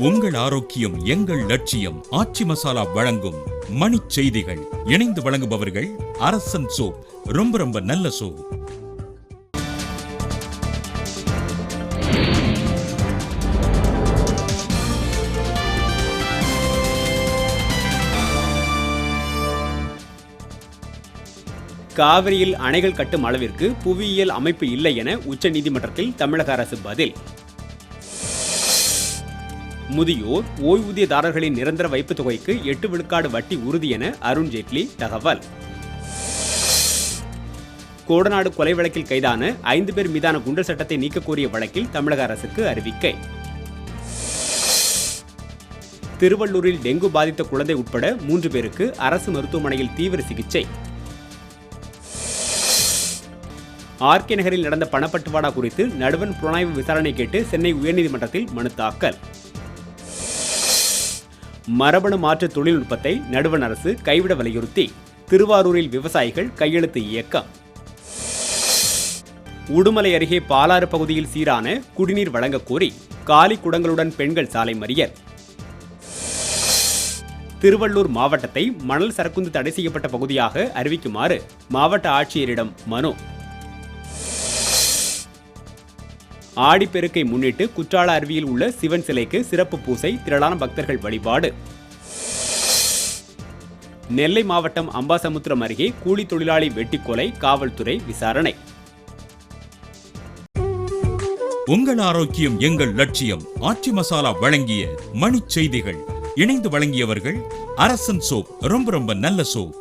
உங்கள் ஆரோக்கியம் எங்கள் லட்சியம். ஆச்சி மசாலா வழங்கும் மணிச் செய்திகள். இணைந்து வழங்குபவர்கள் அரசன் சோப். ரொம்ப ரொம்ப நல்ல சோப். காவிரியில் அணைகள் கட்டும் அளவிற்கு புவியியல் அமைப்பு இல்லை என உச்சநீதிமன்றத்தில் தமிழக அரசு பதில். முதியோர் ஓய்வூதியதாரர்களின் நிரந்தர வைப்பு தொகைக்கு 8 விழுக்காடு வட்டி உறுதி என அருண்ஜேட்லி தகவல். கோடநாடு கொலை வழக்கில் கைதான 5 பேர் மீதான குண்டர் சட்டத்தை நீக்க கோரிய வழக்கில் தமிழக அரசுக்கு அறிவிக்கை. திருவள்ளூரில் டெங்கு பாதித்த குழந்தை உட்பட 3 பேருக்கு அரசு மருத்துவமனையில் தீவிர சிகிச்சை. ஆர்கே நகரில் நடந்த பணப்பட்டுவாடா குறித்து நடுவண் புலனாய்வு விசாரணை கேட்டு சென்னை உயர்நீதிமன்றத்தில் மனு தாக்கல். மரபணு மாற்று தொழில்நுட்பத்தை நடுவண் அரசு கைவிட வலியுறுத்தி திருவாரூரில் விவசாயிகள் கையெழுத்து இயக்கம். உடுமலை அருகே பாலாறு பகுதியில் சீரான குடிநீர் வழங்க கோரி காலி குடங்களுடன் பெண்கள் சாலை மறியல். திருவள்ளூர் மாவட்டத்தை மணல் சரக்குந்து தடை செய்யப்பட்ட பகுதியாக அறிவிக்குமாறு மாவட்ட ஆட்சியரிடம் மனு. ஆடிப்பெருக்கை முன்னிட்டு குற்றால அருவியில் உள்ள சிவன் சிலைக்கு சிறப்பு பூசை, திரளான பக்தர்கள் வழிபாடு. நெல்லை மாவட்டம் அம்பாசமுத்திரம் அருகே கூலி தொழிலாளி வெட்டிக்கொலை, காவல்துறை விசாரணை. உங்கள் ஆரோக்கியம் எங்கள் லட்சியம். ஆச்சி மசாலா வழங்கிய மணிச் செய்திகள். இணைந்து வழங்கியவர்கள் அரசன் சோப். ரொம்ப ரொம்ப நல்ல சோப்.